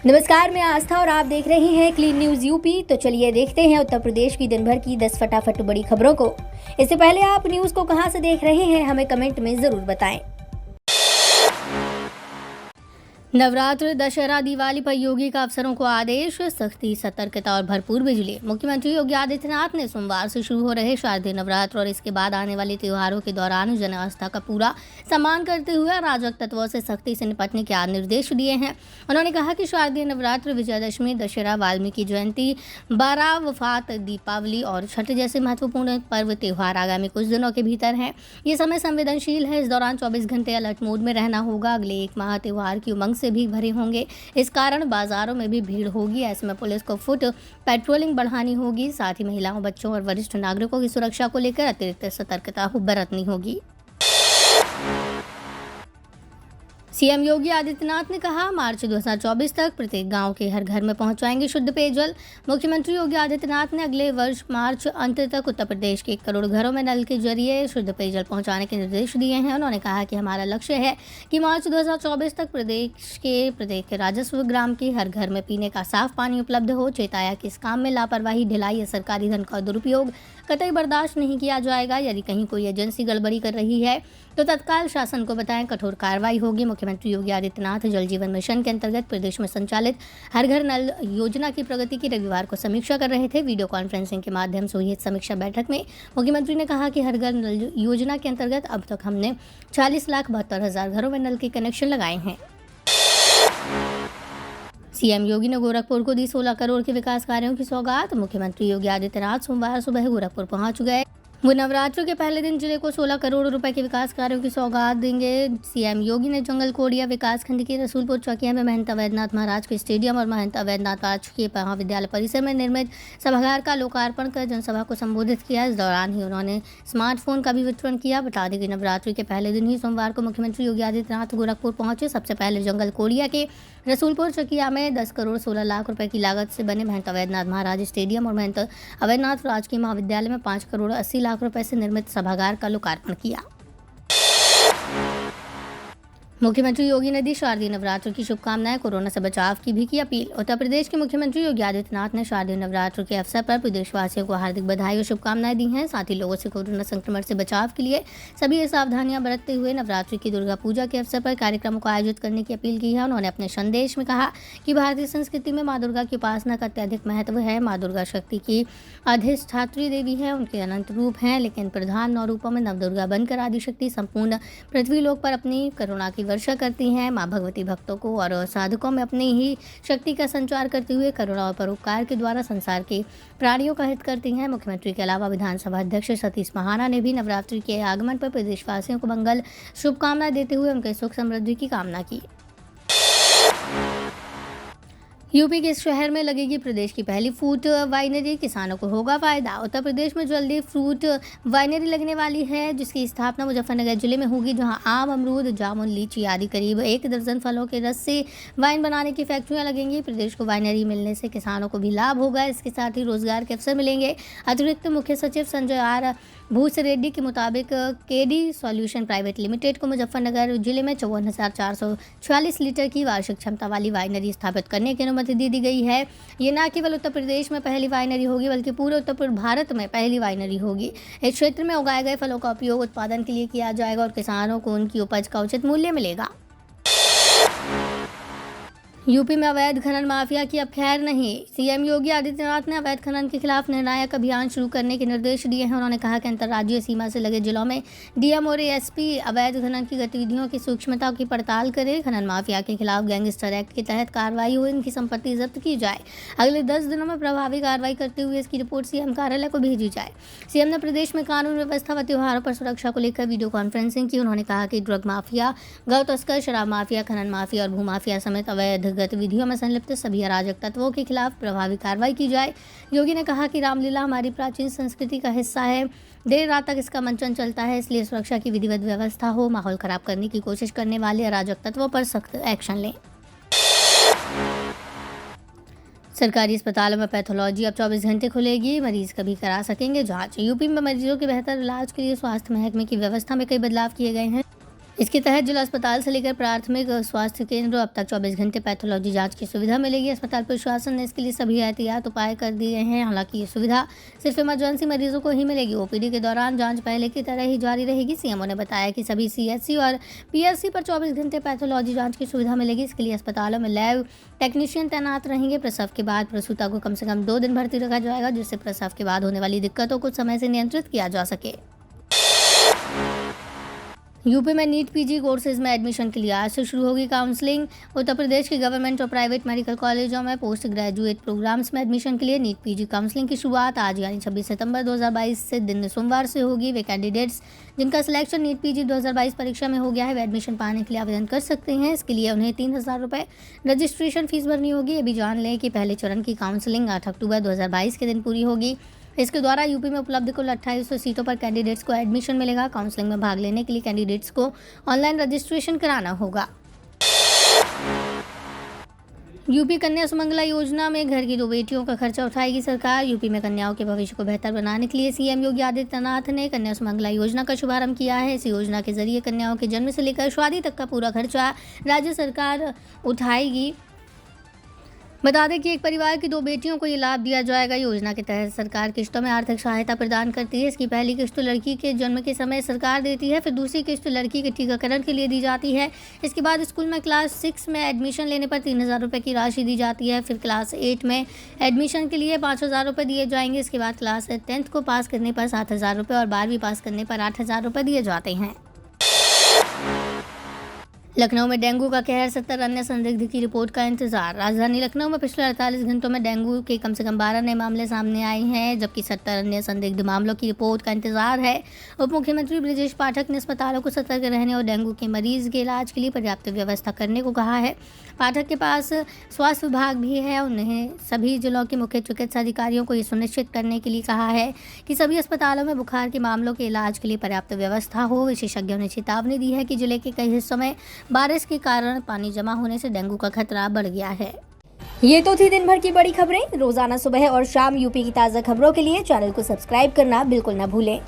नमस्कार, मैं आस्था और आप देख रहे हैं क्लीन न्यूज यूपी। तो चलिए देखते हैं उत्तर प्रदेश की दिन भर की 10 फटाफट बड़ी खबरों को। इससे पहले आप न्यूज को कहां से देख रहे हैं, हमें कमेंट में जरूर बताएं। नवरात्र, दशहरा, दिवाली पर योगी का अफसरों को आदेश, सख्ती, सतर्कता और भरपूर बिजली। मुख्यमंत्री योगी आदित्यनाथ ने सोमवार से शुरू हो रहे शारदीय नवरात्र और इसके बाद आने वाले त्योहारों के दौरान जन आस्था का पूरा सम्मान करते हुए अराजक तत्वों से सख्ती से निपटने के निर्देश दिए हैं। उन्होंने कहा कि शारदीय नवरात्र, विजयादशमी, दशहरा, वाल्मीकि जयंती, बारह वफात, दीपावली और छठ जैसे महत्वपूर्ण पर्व त्योहार आगामी कुछ दिनों के भीतर हैं। ये समय संवेदनशील है। इस दौरान 24 घंटे अलर्ट मोड में रहना होगा। अगले एक माह त्योहार की उमंग से भी भरे होंगे। इस कारण बाजारों में भी भीड़ होगी। ऐसे में पुलिस को फुट पेट्रोलिंग बढ़ानी होगी। साथ ही महिलाओं, बच्चों और वरिष्ठ नागरिकों की सुरक्षा को लेकर अतिरिक्त सतर्कता बरतनी होगी। सीएम योगी आदित्यनाथ ने कहा, मार्च 2024 तक प्रत्येक गांव के हर घर में पहुंचाएंगे शुद्ध पेयजल। मुख्यमंत्री योगी आदित्यनाथ ने अगले वर्ष मार्च अंत तक उत्तर प्रदेश के 1 करोड़ घरों में नल के जरिए शुद्ध पेयजल पहुंचाने के निर्देश दिए हैं। उन्होंने कहा कि हमारा लक्ष्य है कि मार्च 2024 तक प्रदेश के प्रत्येक राजस्व ग्राम के हर घर में पीने का साफ पानी उपलब्ध हो। चेताया कि इस काम में लापरवाही, ढिलाई या सरकारी धन का दुरुपयोग कतई बर्दाश्त नहीं किया जाएगा। यदि कहीं कोई एजेंसी गड़बड़ी कर रही है तो तत्काल शासन को बताएं, कठोर कार्रवाई होगी। मुख्यमंत्री योगी आदित्यनाथ जल जीवन मिशन के अंतर्गत प्रदेश में संचालित हर घर नल योजना की प्रगति की रविवार को समीक्षा कर रहे थे। वीडियो कॉन्फ्रेंसिंग के माध्यम से हुई इस समीक्षा बैठक में मुख्यमंत्री ने कहा कि हर घर नल योजना के अंतर्गत अब तक हमने 40,72,000 घरों में नल के कनेक्शन लगाए हैं। सीएम योगी ने गोरखपुर को दी 16 करोड़ के विकास कार्यों की सौगात। मुख्यमंत्री योगी आदित्यनाथ सोमवार सुबह गोरखपुर पहुंच गए। वो नवरात्र के पहले दिन जिले को 16 करोड़ रुपए के विकास कार्यों की सौगात देंगे। सीएम योगी ने जंगल कोडिया विकासखंड के रसूलपुर चौकिया में महंत अवैधनाथ महाराज के स्टेडियम और महंत अवैधनाथ राजकीय महाविद्यालय परिसर में निर्मित सभागार का लोकार्पण कर जनसभा को संबोधित किया। इस दौरान ही उन्होंने स्मार्टफोन का भी वितरण किया। बता दें कि नवरात्रि के पहले दिन ही सोमवार को मुख्यमंत्री योगी आदित्यनाथ गोरखपुर पहुंचे। सबसे पहले जंगल कोडिया के रसूलपुर चकिया में 10 करोड़ 16 लाख रुपए की लागत से बने महंत अवैधनाथ महाराज स्टेडियम और महंत अवैधनाथ राजकीय महाविद्यालय में 5 करोड़ 80 लाख रुपए से निर्मित सभागार का लोकार्पण किया। मुख्यमंत्री योगी ने दी शारदीय नवरात्र की शुभकामनाएं, कोरोना से बचाव की भी की अपील। उत्तर प्रदेश के मुख्यमंत्री योगी आदित्यनाथ ने शारदीय नवरात्र के अवसर पर प्रदेशवासियों को हार्दिक बधाई और शुभकामनाएं दी हैं। साथ ही लोगों से कोरोना संक्रमण से बचाव के लिए सभी सावधानियां बरतते हुए नवरात्रि की दुर्गा पूजा के अवसर पर कार्यक्रमों को आयोजित करने की अपील की है। उन्होंने अपने संदेश में कहा कि भारतीय संस्कृति में माँ दुर्गा की उपासना का अत्यधिक महत्व है। माँ दुर्गा शक्ति की अधिष्ठात्री देवी है, उनके अनंत रूप हैं, लेकिन प्रधान 9 रूपों में नवदुर्गा बनकर आदिशक्ति संपूर्ण पृथ्वी लोक पर अपनी करुणा की वर्षा करती हैं। मां भगवती भक्तों को और साधकों में अपनी ही शक्ति का संचार करते हुए करुणा और परोपकार के द्वारा संसार के प्राणियों का हित करती हैं। मुख्यमंत्री के अलावा विधानसभा अध्यक्ष सतीश महाना ने भी नवरात्रि के आगमन पर प्रदेशवासियों को मंगल शुभकामनाएं देते हुए उनके सुख समृद्धि की कामना की। यूपी के इस शहर में लगेगी प्रदेश की पहली फ्रूट वाइनरी, किसानों को होगा फायदा। उत्तर प्रदेश में जल्दी फ्रूट वाइनरी लगने वाली है, जिसकी स्थापना मुजफ्फरनगर जिले में होगी, जहां आम, अमरूद, जामुन, लीची आदि करीब 1 दर्जन फलों के रस से वाइन बनाने की फैक्ट्रियां लगेंगी। प्रदेश को वाइनरी मिलने से किसानों को भी लाभ होगा। इसके साथ ही रोजगार के अवसर मिलेंगे। अतिरिक्त मुख्य सचिव संजय आर भूसरेड्डी के मुताबिक केडी सॉल्यूशन प्राइवेट लिमिटेड को मुजफ्फरनगर जिले में 54,446 लीटर की वार्षिक क्षमता वाली वाइनरी स्थापित करने की अनुमति दी गई है। ये न केवल उत्तर प्रदेश में पहली वाइनरी होगी, बल्कि पूरे उत्तर भारत में पहली वाइनरी होगी। इस क्षेत्र में उगाए गए फलों का उपयोग उत्पादन के लिए किया जाएगा और किसानों को उनकी उपज का उचित मूल्य मिलेगा। यूपी में अवैध खनन माफिया की अब खैर नहीं। सीएम योगी आदित्यनाथ ने अवैध खनन के खिलाफ निर्णायक अभियान शुरू करने के निर्देश दिए हैं। उन्होंने कहा कि अंतर्राज्यीय सीमा से लगे जिलों में डीएम और एएसपी अवैध खनन की गतिविधियों की सूक्ष्मता की पड़ताल करें। खनन माफिया के खिलाफ गैंगस्टर एक्ट के तहत कार्रवाई हो, इनकी संपत्ति जब्त की जाए। अगले 10 दिनों में प्रभावी कार्रवाई करते हुए इसकी रिपोर्ट सीएम कार्यालय को भेजी जाए। सीएम ने प्रदेश में कानून व्यवस्था व त्योहारों पर सुरक्षा को लेकर वीडियो कॉन्फ्रेंसिंग की। उन्होंने कहा कि ड्रग माफिया, गौ तस्कर, शराब माफिया, खनन माफिया और भूमाफिया समेत अवैध गतिविधियों में संलिप्त सभी अराजक तत्वों के खिलाफ प्रभावी कार्रवाई की जाए। योगी ने कहा कि रामलीला हमारी प्राचीन संस्कृति का हिस्सा है। देर रात तक इसका मंचन चलता है, इसलिए सुरक्षा की विधिवत व्यवस्था हो। माहौल खराब करने की कोशिश करने वाले अराजक तत्वों पर सख्त एक्शन लें। सरकारी अस्पतालों में पैथोलॉजी अब 24 घंटे खुलेगी, मरीज कभी करा सकेंगे जांच। यूपी में मरीजों के बेहतर इलाज के लिए स्वास्थ्य महकमे की व्यवस्था में कई बदलाव किए गए हैं। इसके तहत जिला अस्पताल से लेकर प्राथमिक स्वास्थ्य केंद्र अब तक 24 घंटे पैथोलॉजी जांच की सुविधा मिलेगी। अस्पताल प्रशासन ने इसके लिए सभी एहतियात उपाय कर दिए हैं। हालांकि ये सुविधा सिर्फ इमरजेंसी मरीजों को ही मिलेगी। ओपीडी के दौरान जांच पहले की तरह ही जारी रहेगी। सीएमओ ने बताया कि सभी सीएचसी और पीएचसी पर 24 घंटे पैथोलॉजी जाँच की सुविधा मिलेगी। इसके लिए अस्पतालों में लैब टेक्नीशियन तैनात रहेंगे। प्रसव के बाद प्रसूता को कम से कम 2 दिन भर्ती रखा जाएगा, जिससे प्रसव के बाद होने वाली दिक्कतों को समय से नियंत्रित किया जा सके। यूपी में नीट पीजी कोर्सेज में एडमिशन के लिए आज से शुरू होगी काउंसलिंग। उत्तर प्रदेश के गवर्नमेंट और प्राइवेट मेडिकल कॉलेजों में पोस्ट ग्रेजुएट प्रोग्राम्स में एडमिशन के लिए नीट पीजी काउंसलिंग की शुरुआत आज यानी 26 सितंबर 2022 से दिन सोमवार से होगी। वे कैंडिडेट्स जिनका सिलेक्शन नीट पीजी 2022 परीक्षा में हो गया है, वे एडमिशन पाने के लिए आवेदन कर सकते हैं। इसके लिए उन्हें 3000 रुपये रजिस्ट्रेशन फीस भरनी होगी। ये भी जान लें कि पहले चरण की काउंसलिंग 8 अक्टूबर 2022 के दिन पूरी होगी। इसके द्वारा यूपी में उपलब्ध कुल 2800 सीटों पर कैंडिडेट्स को एडमिशन मिलेगा। काउंसलिंग में भाग लेने के लिए कैंडिडेट्स को ऑनलाइन रजिस्ट्रेशन कराना होगा। यूपी कन्या सुमंगला योजना में घर की 2 बेटियों का खर्चा उठाएगी सरकार। यूपी में कन्याओं के भविष्य को बेहतर बनाने के लिए सीएम योगी आदित्यनाथ ने कन्या सुमंगला योजना का शुभारंभ किया है। इस योजना के जरिए कन्याओं के जन्म से लेकर शादी तक का पूरा खर्चा राज्य सरकार उठाएगी। बता दें कि एक परिवार की 2 बेटियों को ये लाभ दिया जाएगा। योजना के तहत सरकार किस्तों में आर्थिक सहायता प्रदान करती है। इसकी पहली किस्त लड़की के जन्म के समय सरकार देती है, फिर दूसरी किस्त लड़की के टीकाकरण के लिए दी जाती है। इसके बाद स्कूल में क्लास 6 में एडमिशन लेने पर 3000 रुपये की राशि दी जाती है। फिर क्लास 8 में एडमिशन के लिए 5000 रुपये दिए जाएंगे। इसके बाद क्लास 10th को पास करने पर 7000 रुपये और 12वीं पास करने पर 8000 रुपये दिए जाते हैं। लखनऊ में डेंगू का कहर, 70 अन्य संदिग्ध की रिपोर्ट का इंतजार। राजधानी लखनऊ में पिछले 48 घंटों में डेंगू के कम से कम 12 नए मामले सामने आए हैं, जबकि 70 अन्य संदिग्ध मामलों की रिपोर्ट का इंतजार है। उप मुख्यमंत्री ब्रजेश पाठक ने अस्पतालों को सतर्क रहने और डेंगू के मरीज के इलाज के लिए पर्याप्त व्यवस्था करने को कहा है। पाठक के पास स्वास्थ्य विभाग भी है। उन्हें सभी जिलों के मुख्य चिकित्सा अधिकारियों को ये सुनिश्चित करने के लिए कहा है कि सभी अस्पतालों में बुखार के मामलों के इलाज के लिए पर्याप्त व्यवस्था हो। विशेषज्ञों ने चेतावनी दी है कि जिले के कई हिस्सों में बारिश के कारण पानी जमा होने से डेंगू का खतरा बढ़ गया है। ये तो थी दिन भर की बड़ी खबरें। रोजाना सुबह और शाम यूपी की ताज़ा खबरों के लिए चैनल को सब्सक्राइब करना बिल्कुल न भूलें।